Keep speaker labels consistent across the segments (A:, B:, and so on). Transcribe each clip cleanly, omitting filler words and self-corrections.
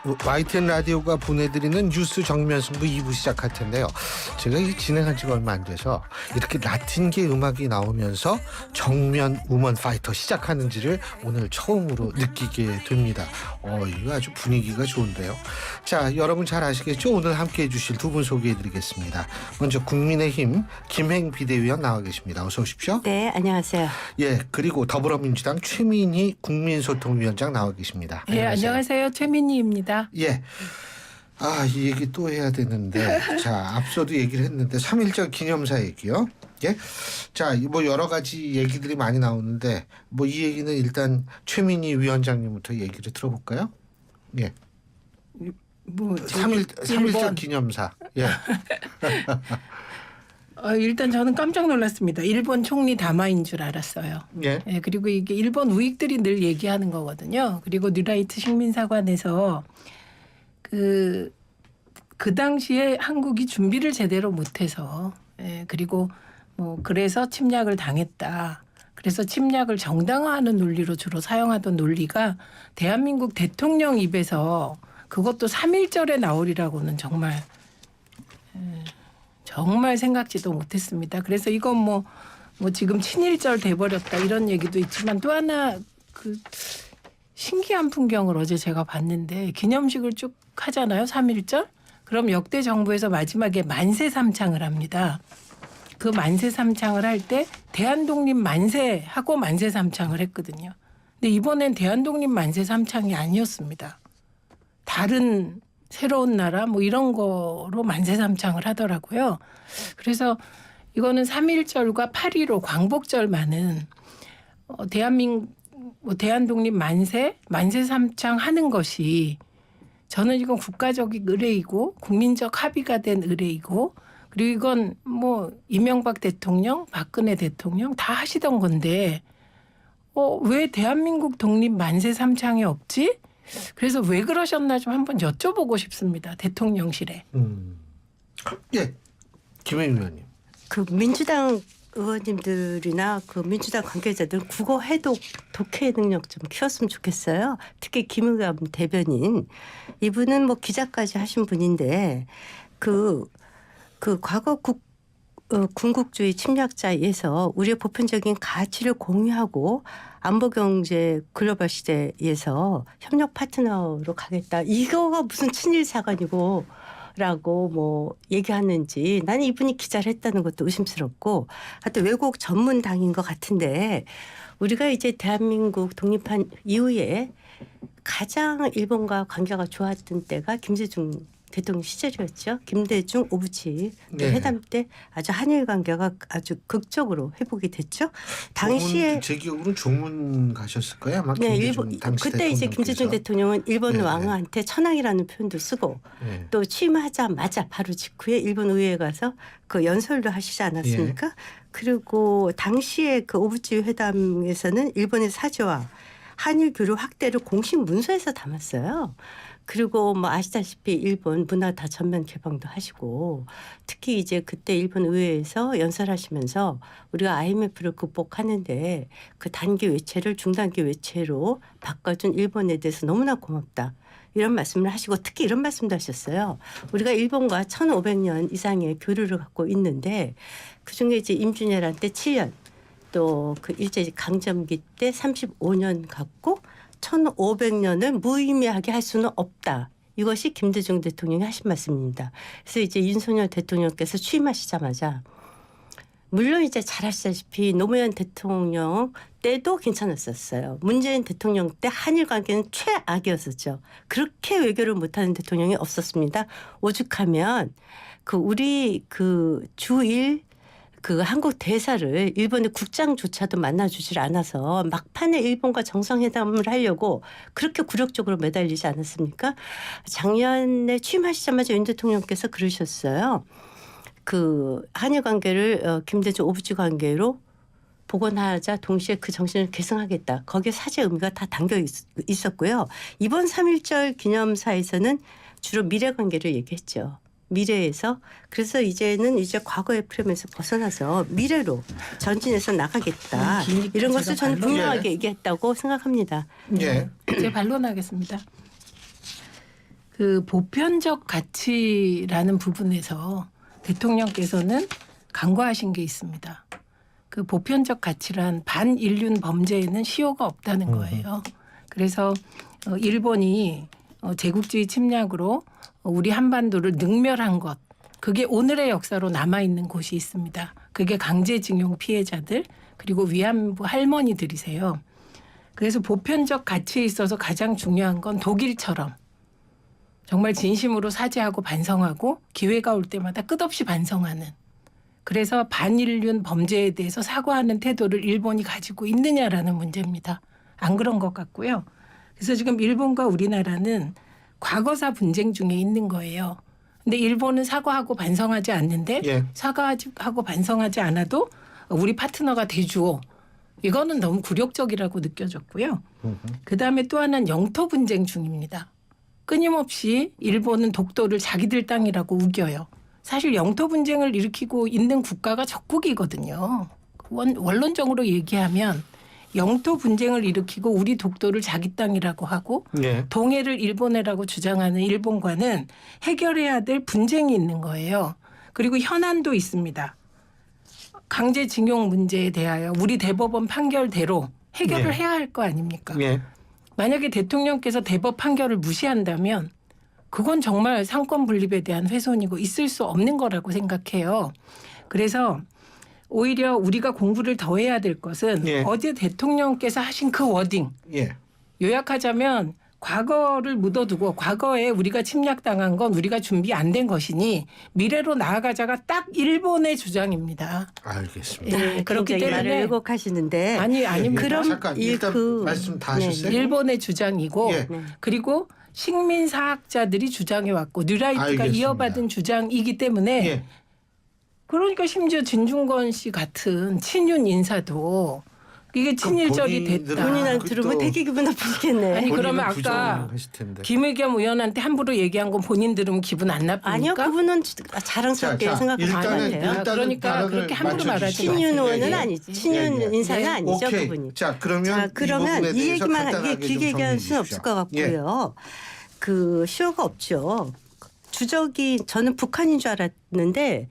A: YTN 라디오가 보내드리는 뉴스 정면 승부 2부 시작할 텐데요. 제가 이 진행한 지가 얼마 안 돼서 이렇게 라틴계 음악이 나오면서 정면 우먼 파이터 시작하는지를 오늘 처음으로 느끼게 됩니다. 이거 아주 분위기가 좋은데요. 자, 여러분 잘 아시겠죠? 오늘 함께해 주실 두 분 소개해드리겠습니다. 먼저 국민의힘 김행 비대위원 나와 계십니다. 어서 오십시오.
B: 네, 안녕하세요.
A: 예, 그리고 더불어민주당 최민희 국민소통위원장 나와 계십니다.
C: 네, 안녕하세요. 최민희입니다.
A: 예. 이 얘기 또 해야 되는데, 자, 앞서도 얘기를 했는데, 3.1절 기념사 얘기요. 예. 자, 뭐 여러 가지 얘기들이 많이 나오는데, 뭐 이 얘기는 일단 최민희 위원장님부터 얘기를 들어볼까요? 예.
C: 뭐
A: 3.1절 기념사. 예.
C: 일단 저는 깜짝 놀랐습니다. 일본 총리 담화인 줄 알았어요.
A: 예.
C: 예, 그리고 이게 일본 우익들이 늘 얘기하는 거거든요. 그리고 뉴라이트 식민사관에서 그 당시에 한국이 준비를 제대로 못해서 그리고 뭐 그래서 침략을 당했다. 그래서 침략을 정당화하는 논리로 주로 사용하던 논리가 대한민국 대통령 입에서 그것도 3.1절에 나오리라고는 정말 생각지도 못했습니다. 그래서 이건 뭐 지금 친일절 돼버렸다 이런 얘기도 있지만 또 하나 그 신기한 풍경을 어제 제가 봤는데 기념식을 쭉 하잖아요. 3.1절. 그럼 역대 정부에서 마지막에 만세 삼창을 합니다. 그 만세 삼창을 할 때 대한독립 만세 하고 만세 삼창을 했거든요. 근데 이번엔 대한독립 만세 삼창이 아니었습니다. 다른 새로운 나라 뭐 이런 거로 만세 삼창을 하더라고요. 그래서 이거는 3.1절과 8.15 광복절만은 대한독립 만세 삼창 하는 것이 저는 이건 국가적인 의례이고 국민적 합의가 된 의례이고 그리고 이건 뭐 이명박 대통령, 박근혜 대통령 다 하시던 건데 왜 대한민국 독립 만세 삼창이 없지? 그래서 왜 그러셨나 좀 한번 여쭤보고 싶습니다. 대통령실에.
A: 예. 김행 의원님.
B: 그 민주당 의원님들이나 그 민주당 관계자들 국어 해독 독해 능력 좀 키웠으면 좋겠어요. 특히 김의겸 대변인 이분은 뭐 기자까지 하신 분인데 그 과거 군국주의 침략자에서 우리의 보편적인 가치를 공유하고 안보경제 글로벌 시대에서 협력 파트너로 가겠다. 이거가 무슨 친일사관이고 라고 뭐 얘기하는지 나는 이분이 기자를 했다는 것도 의심스럽고 하여튼 외국 전문당인 것 같은데 우리가 이제 대한민국 독립한 이후에 가장 일본과 관계가 좋았던 때가 김대중 대통령 시절이었죠. 김대중 오부치 회담 때 아주 한일 관계가 아주 극적으로 회복이 됐죠. 당시에
A: 제 기억으로는 조문 가셨을 거예요. 아마
B: 네, 일본 그때 이제 김대중 대통령은 일본 왕한테 천황이라는 표현도 쓰고 또 취임하자마자 바로 직후에 일본 의회에 가서 그 연설도 하시지 않았습니까? 그리고 당시에 그 오부치 회담에서는 일본의 사죄와 한일 교류 확대를 공식 문서에서 담았어요. 그리고 뭐 아시다시피 일본 문화 다 전면 개방도 하시고 특히 이제 그때 일본 의회에서 연설하시면서 우리가 IMF를 극복하는데 그 단기 외채를 중단기 외채로 바꿔준 일본에 대해서 너무나 고맙다. 이런 말씀을 하시고 특히 이런 말씀도 하셨어요. 우리가 일본과 1500년 이상의 교류를 갖고 있는데 그중에 이제 임진왜란 때 7년 또 그 일제 강점기 때 35년 갖고 1500년을 무의미하게 할 수는 없다. 이것이 김대중 대통령이 하신 말씀입니다. 그래서 이제 윤석열 대통령께서 취임하시자마자 물론 이제 잘 아시다시피 노무현 대통령 때도 괜찮았었어요. 문재인 대통령 때 한일 관계는 최악이었었죠. 그렇게 외교를 못하는 대통령이 없었습니다. 오죽하면 우리 주일 한국 대사를 일본의 국장조차도 만나주질 않아서 막판에 일본과 정상회담을 하려고 그렇게 굴욕적으로 매달리지 않았습니까? 작년에 취임하시자마자 윤 대통령께서 그러셨어요. 한일 관계를 김대중 오부치 관계로 복원하자 동시에 그 정신을 계승하겠다. 거기에 사죄 의미가 다 담겨 있었고요. 이번 3.1절 기념사에서는 주로 미래 관계를 얘기했죠. 미래에서 그래서 이제는 과거의 프레임에서 벗어나서 미래로 전진해서 나가겠다. 이런 것을 저는 분명하게 얘기했다고 생각합니다.
C: 제 반론하겠습니다. 그 보편적 가치라는 부분에서 대통령께서는 간과하신 게 있습니다. 그 보편적 가치란 반인륜 범죄에는 시효가 없다는 거예요. 그래서 일본이 제국주의 침략으로 우리 한반도를 능멸한 것, 그게 오늘의 역사로 남아있는 곳이 있습니다. 그게 강제징용 피해자들 그리고 위안부 할머니들이세요. 그래서 보편적 가치에 있어서 가장 중요한 건 독일처럼 정말 진심으로 사죄하고 반성하고 기회가 올 때마다 끝없이 반성하는, 그래서 반인륜 범죄에 대해서 사과하는 태도를 일본이 가지고 있느냐라는 문제입니다. 안 그런 것 같고요. 그래서 지금 일본과 우리나라는 과거사 분쟁 중에 있는 거예요. 근데 일본은 사과하고 반성하지 않는데
A: 예.
C: 사과하고 반성하지 않아도 우리 파트너가 돼주오. 이거는 너무 굴욕적이라고 느껴졌고요. 그다음에 또 하나는 영토 분쟁 중입니다. 끊임없이 일본은 독도를 자기들 땅이라고 우겨요. 사실 영토 분쟁을 일으키고 있는 국가가 적국이거든요. 원론적으로 얘기하면 영토 분쟁을 일으키고 우리 독도를 자기 땅이라고 하고
A: 예.
C: 동해를 일본해라고 주장하는 일본과는 해결해야 될 분쟁이 있는 거예요. 그리고 현안도 있습니다. 강제징용 문제에 대하여 우리 대법원 판결대로 해결을
A: 예.
C: 해야 할 거 아닙니까?
A: 예.
C: 만약에 대통령께서 대법 판결을 무시한다면 그건 정말 상권 분립에 대한 훼손이고 있을 수 없는 거라고 생각해요. 그래서 오히려 우리가 공부를 더 해야 될 것은
A: 예.
C: 어제 대통령께서 하신 그 워딩,
A: 예.
C: 요약하자면 과거를 묻어두고 과거에 우리가 침략당한 건 우리가 준비 안 된 것이니 미래로 나아가자가 딱 일본의 주장입니다.
A: 알겠습니다.
C: 네, 그렇기
B: 굉장히 말을
C: 때문에
B: 왜곡하시는데
C: 아닙니다.
B: 그럼
A: 잠깐 일단 말씀 다 하셨어요?
C: 일본의 주장이고
A: 예.
C: 그리고 식민사학자들이 주장해 왔고 뉴라이트가
A: 알겠습니다.
C: 이어받은 주장이기 때문에
A: 예.
C: 그러니까 심지어 진중권 씨 같은 친윤 인사도 이게 친일적이
A: 본인들은
C: 됐다.
B: 본인한테
A: 그것도-
B: 들으면 되게 기분 나쁘겠네.
C: 아니, 그러면
A: 본인은
C: 아까
A: 부정을 하실 텐데.
C: 김의겸 의원한테 함부로 얘기한 건 본인 들으면 기분 안 나쁩니까?
B: 아니요, 그분은 자랑스럽게
A: 자,
B: 생각하면 안
A: 일단은
B: 돼요.
A: 일단은
C: 그러니까
A: 발언을
C: 그렇게 함부로 말하지
A: 맞춰주시죠.
C: 마세요.
B: 친윤 의원은
C: 예,
B: 아니지.
C: 예.
B: 친윤
A: 예, 예.
B: 인사는
C: 예.
B: 아니죠,
A: 오케이.
B: 그분이.
A: 자, 그러면
B: 자, 그러면 이
A: 대해서
B: 얘기만
A: 간단하게
B: 이게 길게
A: 좀
B: 얘기할
A: 정리해
B: 수는 없을
A: 주십시오.
B: 것
A: 예.
B: 같고요. 그 시효가 없죠. 주적이 저는 북한인 줄 알았는데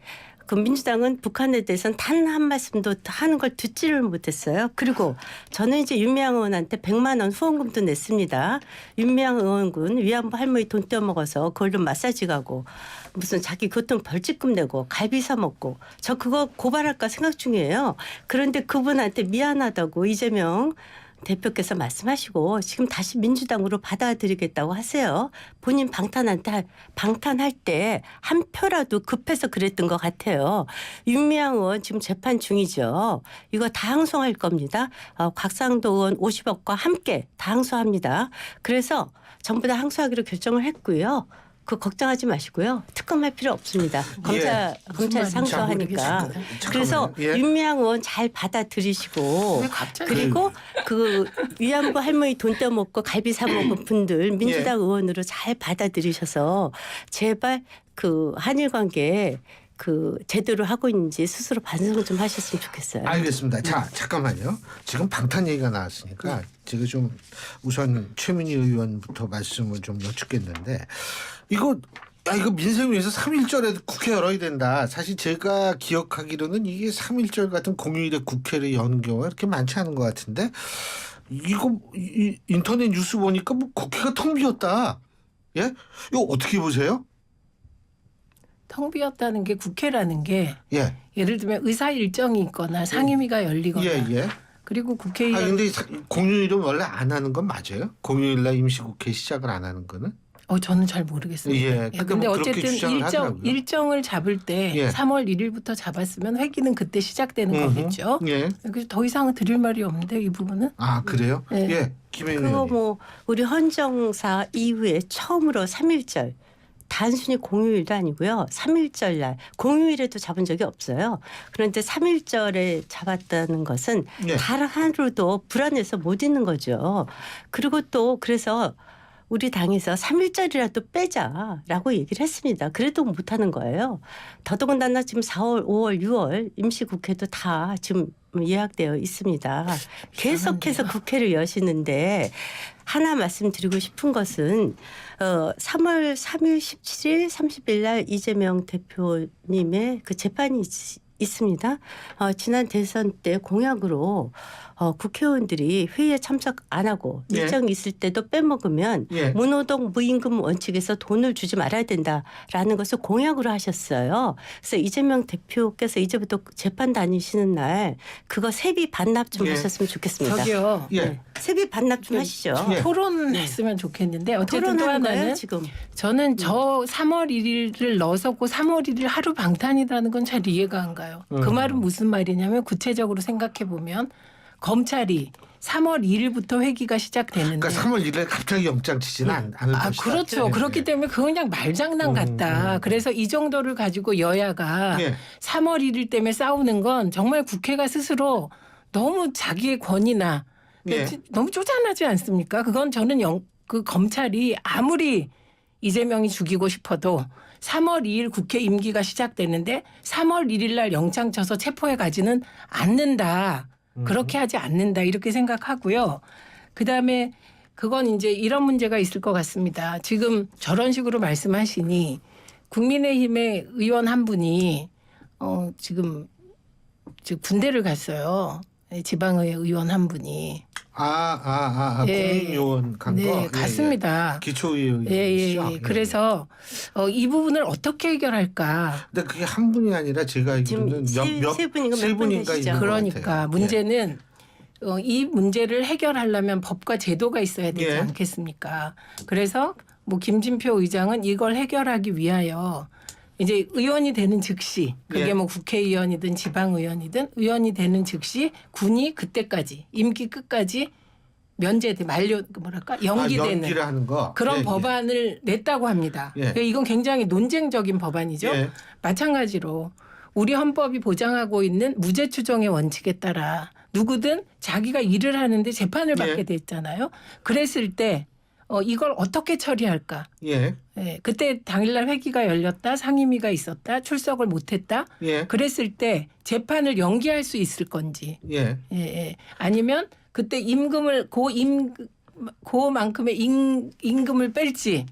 B: 그 민주당은 북한에 대해서는 단 한 말씀도 하는 걸 듣지를 못했어요. 그리고 저는 이제 윤미향 의원한테 100만 원 후원금도 냈습니다. 윤미향 의원군 위안부 할머니 돈 떼어먹어서 그걸로 마사지 가고 무슨 자기 교통 벌칙금 내고 갈비 사 먹고 저 그거 고발할까 생각 중이에요. 그런데 그분한테 미안하다고 이재명 대표께서 말씀하시고 지금 다시 민주당으로 받아들이겠다고 하세요. 본인 방탄할 때 한 표라도 급해서 그랬던 것 같아요. 윤미향 의원 지금 재판 중이죠. 이거 다 항소할 겁니다. 곽상도 의원 50억과 함께 다 항소합니다. 그래서 전부 다 항소하기로 결정을 했고요. 그 걱정하지 마시고요. 특검할 필요 없습니다. 검찰
C: 무슨
B: 상소하니까.
C: 말인지
B: 그래서
A: 예.
B: 윤미향 의원 잘 받아들이시고
C: 왜 갑자기
B: 그리고 그 위안부 할머니 돈 떼먹고 갈비 사 먹은 분들 민주당 의원으로 잘 받아들이셔서 제발 그 한일 관계 그 제대로 하고 있는지 스스로 반성 좀 하셨으면 좋겠어요.
A: 알겠습니다. 자, 잠깐만요. 지금 방탄 얘기가 나왔으니까 제가 좀 우선 최민희 의원부터 말씀을 좀 여쭙겠는데 이거 민생 위해서 3.1절에 국회 열어야 된다. 사실 제가 기억하기로는 이게 3.1절 같은 공휴일에 국회를 여는 경우가 그렇게 많지 않은 것 같은데 이거 인터넷 뉴스 보니까 뭐 국회가 텅 비었다. 예? 이거 어떻게 보세요?
C: 텅 비었다는 게 국회라는 게
A: 예.
C: 예를 들면 의사 일정이 있거나 상임위가 열리거나
A: 예.
C: 그리고 국회의원
A: 근데 공휴일은 원래 안 하는 건 맞아요? 공휴일날 임시국회 시작을 안 하는 거는?
C: 저는 잘 모르겠습니다.
A: 예.
C: 근데
A: 뭐 그렇게
C: 어쨌든
A: 주장을 하더라고요.
C: 일정을 잡을 때
A: 예.
C: 3월 1일부터 잡았으면 회기는 그때 시작되는 거겠죠.
A: 예.
C: 그래서 더 이상 드릴 말이 없는데 이 부분은
A: 아 그래요?
C: 네.
A: 예. 김혜윤
B: 그거
A: 의원님.
B: 뭐 우리 헌정사 이후에 처음으로 3.1절 단순히 공휴일도 아니고요. 3.1절 날 공휴일에도 잡은 적이 없어요. 그런데 3.1절에 잡았다는 것은
A: 예.
B: 단 하루도 불안해서 못 있는 거죠. 그리고 또 그래서 우리 당에서 3.1절이라도 빼자라고 얘기를 했습니다. 그래도 못하는 거예요. 더더군다나 지금 4월, 5월, 6월 임시국회도 다 지금 예약되어 있습니다. 계속해서 국회를 여시는데 하나 말씀드리고 싶은 것은 3월 3일, 17일, 30일 날 이재명 대표님의 그 재판이 있습니다. 지난 대선 때 공약으로 국회의원들이 회의에 참석 안 하고
A: 예.
B: 일정이 있을 때도 빼먹으면
A: 예.
B: 무노동 무임금 원칙에서 돈을 주지 말아야 된다라는 것을 공약으로 하셨어요. 그래서 이재명 대표께서 이제부터 재판 다니시는 날 그거 세비 반납 좀
A: 예.
B: 하셨으면 좋겠습니다.
C: 저기요.
A: 예.
B: 네. 세비 반납 좀 하시죠.
A: 예.
C: 토론했으면 좋겠는데 어쨌든 또
B: 토론하는 거예요
C: 하나는
B: 지금.
C: 저는 저 3월 1일을 넣어서고 3월 1일 하루 방탄이라는 건 잘 이해가 안 가요. 그 말은 무슨 말이냐면 구체적으로 생각해 보면 검찰이 3월 2일부터 회기가 시작되는데
A: 그러니까 3월 1일에 갑자기 영장 치지는 않을 것이다.
C: 그렇죠.
A: 예.
C: 그렇기 때문에 그건 그냥 말장난 같다. 그래서 이 정도를 가지고 여야가
A: 예.
C: 3월 1일 때문에 싸우는 건 정말 국회가 스스로 너무 자기의 권위나
A: 예.
C: 너무 쪼잔하지 않습니까? 그건 저는 그 검찰이 아무리 이재명이 죽이고 싶어도 3월 2일 국회 임기가 시작되는데 3월 1일 날 영장 쳐서 체포해 가지는 않는다. 그렇게 하지 않는다. 이렇게 생각하고요. 그다음에 그건 이제 이런 문제가 있을 것 같습니다. 지금 저런 식으로 말씀하시니 국민의힘의 의원 한 분이 지금 군대를 갔어요. 지방의회 의원 한 분이.
A: 예. 국민요원 간 거.
C: 네, 갔습니다.
A: 기초의원이시죠.
C: 예. 그래서 이 부분을 어떻게 해결할까?
A: 근데 그게 한 분이 아니라 제가 알기로는
B: 지금 세 분인가
A: 세
B: 몇분
A: 분인가
B: 되시죠?
A: 있는 것
C: 그러니까
A: 같아요.
C: 문제는 이 문제를 해결하려면 법과 제도가 있어야 되지
A: 예.
C: 않겠습니까? 그래서 뭐 김진표 의장은 이걸 해결하기 위하여 이제 의원이 되는 즉시 그게
A: 예.
C: 뭐 국회의원이든 지방의원이든 의원이 되는 즉시 군이 그때까지 임기 끝까지 면제돼 연기되는
A: 연기를 하는 거.
C: 그런
A: 예,
C: 법안을 냈다고 합니다.
A: 예.
C: 그러니까 이건 굉장히 논쟁적인 법안이죠.
A: 예.
C: 마찬가지로 우리 헌법이 보장하고 있는 무죄 추정의 원칙에 따라 누구든 자기가 일을 하는데 재판을 받게
A: 예.
C: 됐잖아요. 그랬을 때 이걸 어떻게 처리할까?
A: 예.
C: 예, 그때 당일날 회기가 열렸다, 상임위가 있었다, 출석을 못했다.
A: 예.
C: 그랬을 때 재판을 연기할 수 있을 건지,
A: 예.
C: 아니면 그때 임금을 그만큼의 임금을 뺄지.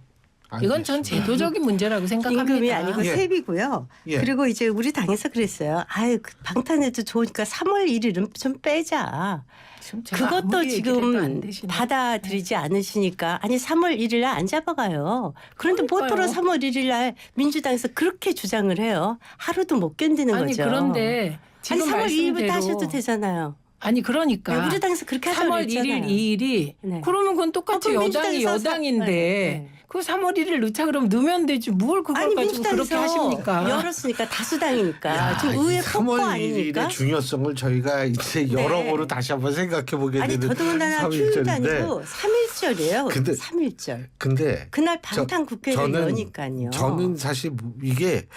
C: 이건 전
A: 알겠습니다.
C: 제도적인 문제라고 생각합니다.
B: 임금이 아니고
A: 예.
B: 세비고요.
A: 예.
B: 그리고 이제 우리 당에서 그랬어요. 아유 방탄해도 좋으니까 3월 1일은 좀 빼자.
C: 지금 제가
B: 그것도
C: 아무리 얘기를 해도 안
B: 지금
C: 되시네.
B: 받아들이지 않으시니까 아니 3월 1일 날 안 잡아가요. 그런데
C: 그러니까요.
B: 보통 3월 1일 날 민주당에서 그렇게 주장을 해요. 하루도 못 견디는
C: 아니
B: 거죠.
C: 그런데 지금
B: 아니 3월 2일부터
C: 말씀대로
B: 하셔도 되잖아요.
C: 아니 그러니까
B: 네, 우리 당에서 그렇게 하자고
C: 3월 1일,
B: 그랬잖아요.
C: 2일이
B: 네.
C: 그러면 그건 똑같이
B: 그럼
C: 여당이
B: 민주당에서
C: 여당인데
B: 네.
C: 그 3월 1일 넣자 그러면 넣으면 되지 뭘 그걸
B: 아니
C: 가지고 그렇게
B: 민주당에서
C: 하십니까?
B: 열었으니까 다수당이니까
A: 야,
B: 지금
A: 이
B: 의회
A: 3월
B: 폭거
A: 1일의
B: 아닙니까?
A: 중요성을 저희가 이제
B: 네.
A: 여러모로 다시 한번 생각해 보게
B: 아니
A: 되는
B: 더더군다나 휴일도 아니고 3일절이에요.
A: 근데-
B: 3일절.
A: 근데
B: 그날 방탄 국회를
A: 저는-
B: 여니까요.
A: 저는 사실 이게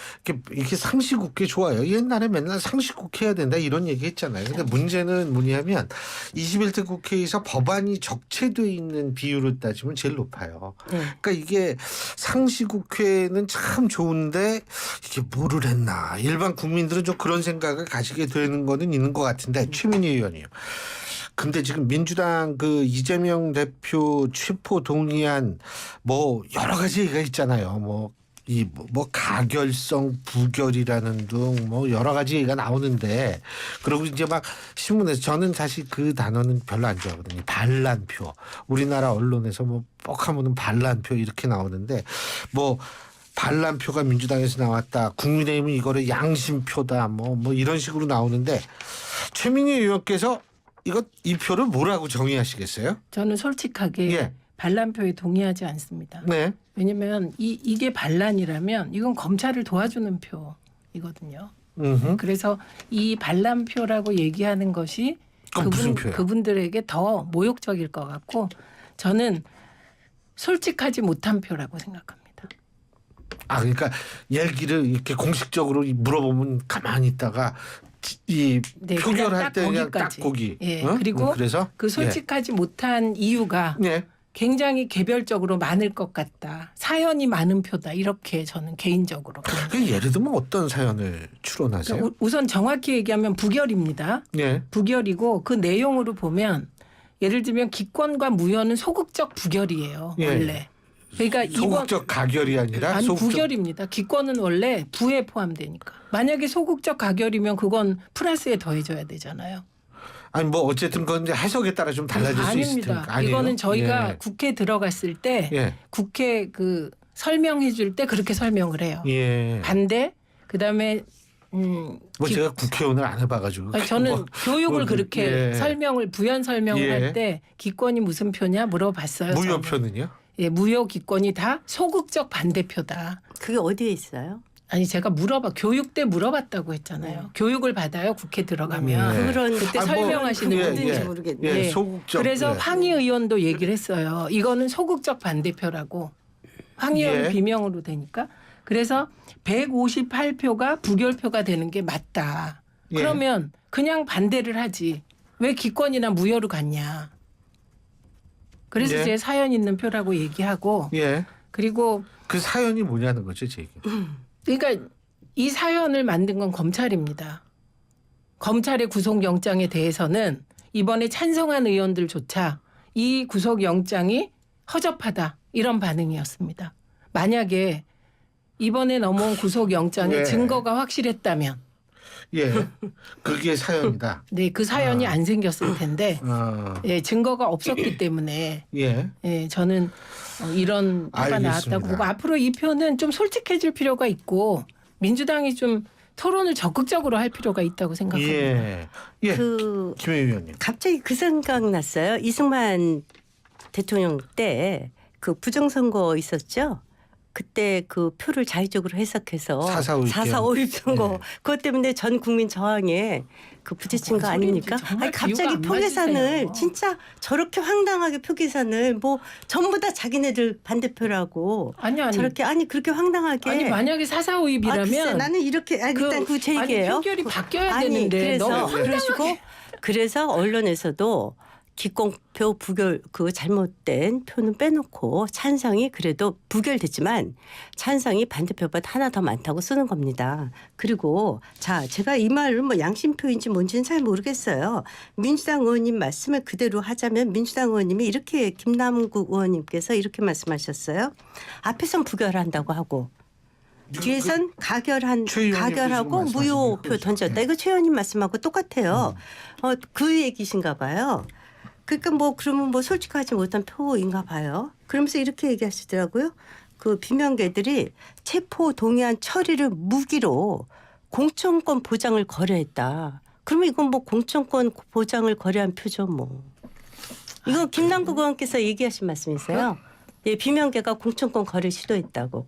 A: 상시국회 좋아요. 옛날에 맨날 상시국회 해야 된다 이런 얘기 했잖아요. 근데 문제는 뭐냐면 21대 국회에서 법안이 적체돼 있는 비율을 따지면 제일 높아요.
B: 네.
A: 그러니까 이게 상시국회는 참 좋은데 이게 뭐를 했나. 일반 국민들은 좀 그런 생각을 가지게 되는 거는 있는 것 같은데 최민희 의원이요. 근데 지금 민주당 그 이재명 대표 체포 동의안 뭐 여러 가지 얘기가 있잖아요. 뭐 가결성 부결이라는 등 뭐 여러 가지 얘기가 나오는데 그리고 이제 막 신문에서 저는 사실 그 단어는 별로 안 좋아하거든요. 반란표. 우리나라 언론에서 뭐 뻑하면 반란표 이렇게 나오는데 뭐 반란표가 민주당에서 나왔다. 국민의힘은 이거를 양심표다. 뭐 이런 식으로 나오는데 최민희 의원께서 이 표를 뭐라고 정의하시겠어요?
C: 저는 솔직하게
A: 예.
C: 반란표에 동의하지 않습니다.
A: 네.
C: 왜냐하면 이게 반란이라면 이건 검찰을 도와주는 표이거든요. 그래서 이 반란표라고 얘기하는 것이
A: 무슨 표예요?
C: 그분들에게 더 모욕적일 것 같고 저는 솔직하지 못한 표라고 생각합니다.
A: 그러니까 얘기를 이렇게 공식적으로 물어보면 가만히 있다가 이
C: 네,
A: 표결할 때 그냥 딱
C: 거기까지.
A: 거기.
C: 예.
A: 어?
C: 그리고
A: 그래서
C: 그 솔직하지 못한 이유가
A: 예.
C: 굉장히 개별적으로 많을 것 같다. 사연이 많은 표다. 이렇게 저는 개인적으로.
A: 그 예를 들면 어떤 사연을 추론하세요?
C: 그러니까 우선 정확히 얘기하면 부결입니다.
A: 예.
C: 부결이고 그 내용으로 보면 예를 들면 기권과 무효는 소극적 부결이에요.
A: 예.
C: 원래. 그러니까
A: 소극적 가결이 아니라
C: 아니
A: 소극적
C: 부결입니다. 기권은 원래 부에 포함되니까. 만약에 소극적 가결이면 그건 플러스에 더해져야 되잖아요.
A: 아니 뭐 어쨌든 그건 이제 해석에 따라 좀 달라질 수 있을
C: 아닙니다.
A: 테니까. 아니에요?
C: 이거는 저희가
A: 예.
C: 국회 들어갔을 때
A: 예.
C: 국회 그 설명해 줄 때 그렇게 설명을 해요.
A: 예.
C: 반대 그다음에
A: 뭐 제가 국회의원을 안 해봐가지고.
C: 아니, 저는
A: 뭐,
C: 교육을 그렇게
A: 예.
C: 설명을 부연 설명을
A: 예.
C: 할 때 기권이 무슨 표냐 물어봤어요. 저는.
A: 무효표는요?
C: 예, 무효 기권이 다 소극적 반대표다.
B: 그게 어디에 있어요?
C: 아니 제가 교육 때 물어봤다고 했잖아요. 교육을 받아요 국회 들어가면.
A: 네.
B: 그런
C: 그때
A: 아, 뭐,
C: 설명하시는
A: 예,
C: 분들이
B: 분인지
A: 예.
B: 모르겠네요.
A: 예,
C: 네.
A: 소극적.
C: 그래서
A: 예.
C: 황희 의원도 얘기를 했어요. 이거는 소극적 반대표라고. 황희 의원
A: 예.
C: 비명으로 되니까. 그래서 158표가 부결표가 되는 게 맞다.
A: 예.
C: 그러면 그냥 반대를 하지. 왜 기권이나 무효로 갔냐. 그래서
A: 예.
C: 제 사연 있는 표라고 얘기하고
A: 예.
C: 그리고
A: 그 사연이 뭐냐는 거죠, 제 얘기.
C: 그러니까 이 사연을 만든 건 검찰입니다. 검찰의 구속영장에 대해서는 이번에 찬성한 의원들조차 이 구속영장이 허접하다 이런 반응이었습니다. 만약에 이번에 넘어온 구속영장에
A: 예.
C: 증거가 확실했다면
A: 예. 그게 사연이다.
C: 네, 그 사연이 안 생겼을 텐데 예, 증거가 없었기 때문에
A: 예.
C: 예, 저는 이런 표가
A: 알겠습니다.
C: 나왔다고 보고 앞으로 이 표는 좀 솔직해질 필요가 있고 민주당이 좀 토론을 적극적으로 할 필요가 있다고 생각합니다.
A: 예. 예.
B: 그
A: 김혜미 의원님.
B: 갑자기 그 생각 났어요. 이승만 대통령 때 그 부정선거 있었죠. 그때 그 표를 자의적으로 해석해서
A: 4.4.5
B: 선거
A: 네.
B: 그것 때문에 전 국민 저항에 그 부딪힌 거
C: 뭔
B: 아닙니까?
C: 소리인지 정말
B: 아니 갑자기
C: 비유가 안
B: 표계산을
C: 맞으세요.
B: 진짜 저렇게 황당하게 표계산을 뭐 전부 다 자기네들 반대표라고
C: 아니
B: 저렇게 아니 그렇게 황당하게
C: 아니 만약에 4.4.5입이라면
B: 글쎄, 나는 이렇게 일단 그 제 얘기예요.
C: 표결이 바뀌어야
B: 아니
C: 되는데
B: 그래서
C: 너무
B: 그러시고
C: 황당하게.
B: 그래서 언론에서도 기권표 부결 그 잘못된 표는 빼놓고 찬성이 그래도 부결됐지만 찬성이 반대표보다 하나 더 많다고 쓰는 겁니다. 그리고 자 제가 이 말을 뭐 양심표인지 뭔지는 잘 모르겠어요. 민주당 의원님 말씀을 그대로 하자면 민주당 의원님이 이렇게 김남국 의원님께서 이렇게 말씀하셨어요. 앞에선 부결한다고 하고 뒤에선
A: 최 의원님도
B: 가결하고
A: 지금
B: 무효표
A: 말씀하시는
B: 던졌다.
A: 거죠.
B: 이거 최 의원님 말씀하고 똑같아요. 그 얘기신가 봐요. 그러니까 뭐 그러면 뭐 솔직하지 못한 표인가 봐요. 그러면서 이렇게 얘기하시더라고요. 그 비명계들이 체포 동의안 처리를 무기로 공천권 보장을 거래했다. 그러면 이건 뭐 공천권 보장을 거래한 표죠 뭐. 이거 김남국 의원께서 얘기하신 말씀이세요. 예, 비명계가 공천권 거래 시도했다고.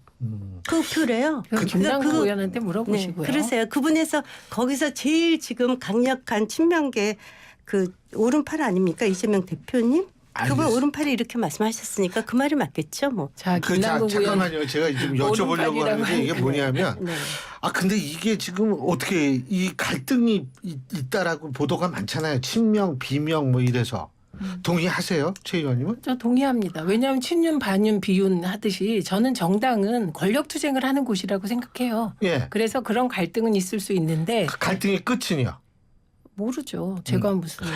B: 그 표래요.
C: 그건 김남국 의원한테 물어보시고요.
B: 네, 그러세요. 그분에서 거기서 제일 지금 강력한 친명계 그 오른팔 아닙니까 이재명 대표님? 그분 오른팔이 이렇게 말씀하셨으니까 그 말이 맞겠죠, 뭐.
C: 자, 김남국 의원
A: 잠깐만요. 제가 지금 여쭤보려고
C: 오른팔이라고
A: 하는데 이게 뭐냐면
B: 네.
A: 근데 이게 지금 어떻게 이 갈등이 있다라고 보도가 많잖아요. 친명, 비명 뭐 이래서. 동의하세요? 최 의원님은?
C: 저 동의합니다. 왜냐하면 친윤, 반윤, 비윤 하듯이 저는 정당은 권력투쟁을 하는 곳이라고 생각해요.
A: 예.
C: 그래서 그런 갈등은 있을 수 있는데
A: 그 갈등의 끝은요?
C: 모르죠. 제가 무슨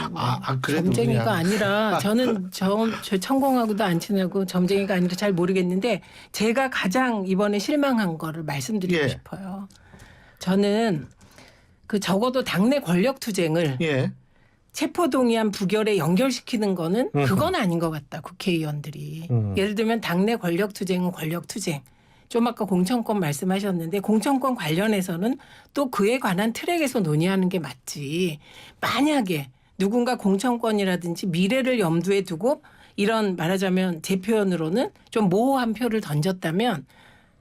A: 그래도
C: 점쟁이가
A: 그냥.
C: 아니라 저는 저 천공하고도 안 친하고 점쟁이가 아니라 잘 모르겠는데 제가 가장 이번에 실망한 거를 말씀드리고
A: 예.
C: 싶어요. 저는 그 적어도 당내 권력투쟁을
A: 예.
C: 체포동의안 부결에 연결시키는 거는 그건 아닌 것 같다. 국회의원들이. 예를 들면 당내 권력투쟁은 권력투쟁. 좀 아까 공천권 말씀하셨는데 공천권 관련해서는 또 그에 관한 트랙에서 논의하는 게 맞지. 만약에 누군가 공천권이라든지 미래를 염두에 두고 이런 말하자면 제 표현으로는 좀 모호한 표를 던졌다면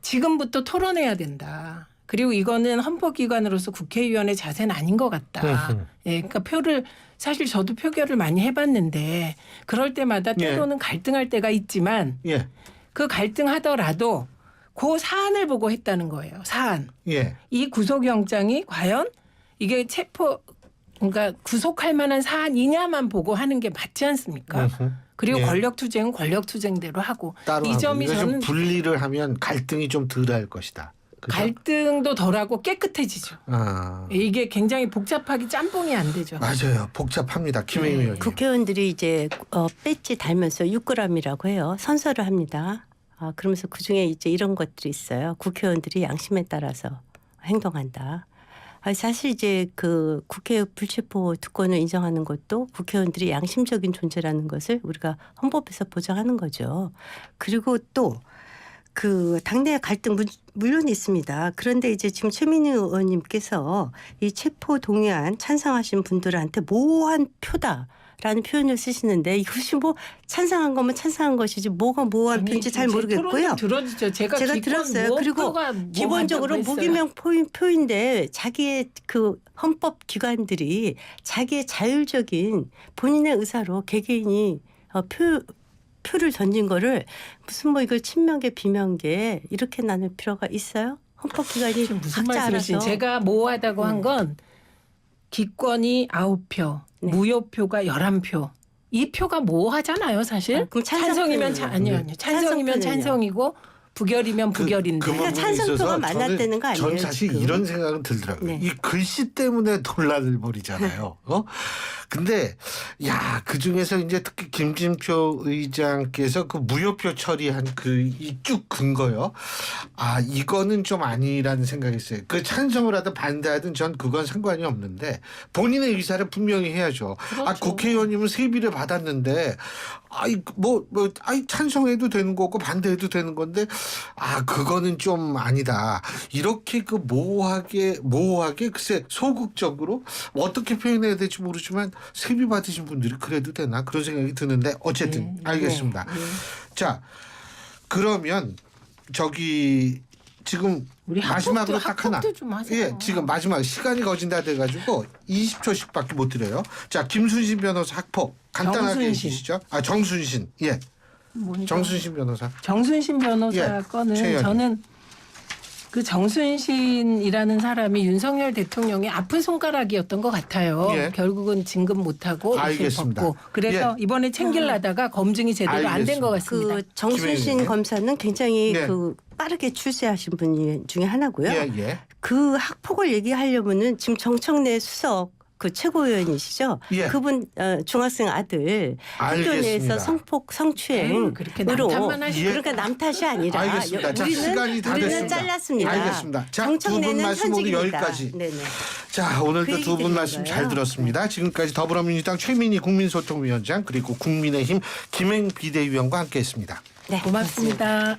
C: 지금부터 토론해야 된다. 그리고 이거는 헌법기관으로서 국회의원의 자세는 아닌 것 같다. 예, 그러니까 표를 사실 저도 표결을 많이 해봤는데 그럴 때마다 때로는 갈등할 때가 있지만
A: 예.
C: 그 갈등하더라도 그 사안을 보고 했다는 거예요. 사안.
A: 예.
C: 이 구속영장이 과연 이게 그러니까 구속할 만한 사안이냐만 보고 하는 게 맞지 않습니까? 그리고
A: 예.
C: 권력투쟁은 권력투쟁대로 하고
A: 따로
C: 이
A: 하고.
C: 점이
A: 이거 좀
C: 저는
A: 분리를 하면 갈등이 좀 덜할 것이다. 그죠?
C: 갈등도 덜하고 깨끗해지죠.
A: 아,
C: 이게 굉장히 복잡하게 짬뽕이 안 되죠.
A: 맞아요. 복잡합니다. 김혜희 의원님.
B: 국회의원들이 이제 배지 달면서 6g이라고 해요. 선서를 합니다. 그러면서 그중에 이제 이런 것들이 있어요. 국회의원들이 양심에 따라서 행동한다. 사실 이제 그 국회 불체포 특권을 인정하는 것도 국회의원들이 양심적인 존재라는 것을 우리가 헌법에서 보장하는 거죠. 그리고 또 그 당내 갈등 물론 있습니다. 그런데 이제 지금 최민희 의원님께서 이 체포 동의안 찬성하신 분들한테 모호한 표다라는 표현을 쓰시는데 이것이 뭐 찬성한 거면 찬성한 것이지 뭐가 모호한 표인지 잘 모르겠고요.
C: 들어주죠. 제가
B: 들었어요. 그리고 기본적으로 무기명 표인데 자기의 그 헌법 기관들이 자기의 자율적인 본인의 의사로 개개인이 표를 던진 거를 무슨 뭐 이걸 친명계 비명계 이렇게 나눌 필요가 있어요? 헌법기관이
C: 무슨
B: 각자
C: 말씀이신지
B: 알아서.
C: 제가 모호하다고 한 건 기권이 9표,
B: 네.
C: 무효표가 11표. 이 표가 모호하잖아요, 사실.
B: 그럼
C: 찬성이면
B: 찬성표예요.
C: 아니요. 찬성이면
B: 찬성표는요?
C: 찬성이고 부결이면 부결인데.
B: 그러니까 찬성표가 만났다는 거 아니에요,
A: 저는 사실
B: 지금?
A: 이런 생각은 들더라고요.
B: 네.
A: 이 글씨 때문에 논란을 벌이잖아요. 근데 야, 그중에서 이제 특히 김진표 의장께서 그 무효표 처리한 그 이 쭉 근거요. 이거는 좀 아니라는 생각이 있어요. 그 찬성을 하든 반대하든 전 그건 상관이 없는데 본인의 의사를 분명히 해야죠.
C: 그렇죠.
A: 국회의원님은 세비를 받았는데 찬성해도 되는 거고 반대해도 되는 건데 그거는 좀 아니다. 이렇게 그 모호하게 글쎄 소극적으로 어떻게 표현해야 될지 모르지만 세비 받으신 분들이 그래도 되나 그런 생각이 드는데 어쨌든 알겠습니다. 자, 그러면 지금
C: 우리
A: 마지막으로 딱 하나.
C: 학폭도 좀 하세요.
A: 예, 지금 마지막 시간이 거진다 돼가지고 20초씩밖에 못 드려요. 자, 김순신 변호사 학폭 간단하게
C: 정순신.
A: 해주시죠. 정순신. 예,
C: 뭐니까?
A: 정순신 변호사.
C: 정순신 변호사
A: 예,
C: 건은
A: 최 의원님.
C: 저는 그 정순신이라는 사람이 윤석열 대통령의 아픈 손가락이었던 것 같아요.
A: 예.
C: 결국은 진급 못하고
A: 알겠습니다.
C: 벗고 그래서
A: 예.
C: 이번에 챙기려다가 검증이 제대로 안 된 것 같습니다.
B: 그 정순신
A: 김혜인님.
B: 검사는 굉장히
A: 네.
B: 그 빠르게 출세하신 분 중에 하나고요.
A: 예.
B: 그 학폭을 얘기하려면은 지금 정청래 수석 그 최고위원이시죠.
A: 예.
B: 그분 중학생 아들 학교
A: 알겠습니다.
B: 내에서 성폭 성추행으로
C: 그렇게 남탓만 하시고.
B: 그러니까 남탓이 아니라
A: 알겠습니다. 자, 시간이 다
B: 우리는
A: 됐습니다.
B: 잘랐습니다.
A: 알겠습니다. 자, 두 분
B: 정청래는
A: 말씀 모두
B: 현직입니다.
A: 여기까지.
B: 네네.
A: 자, 오늘도
B: 그
A: 두
B: 얘기
A: 분
B: 드리는
A: 말씀 잘
B: 거예요.
A: 들었습니다. 지금까지 더불어민주당 최민희 국민소통위원장 그리고 국민의힘 김행 비대위원과 함께했습니다.
B: 네,
C: 고맙습니다.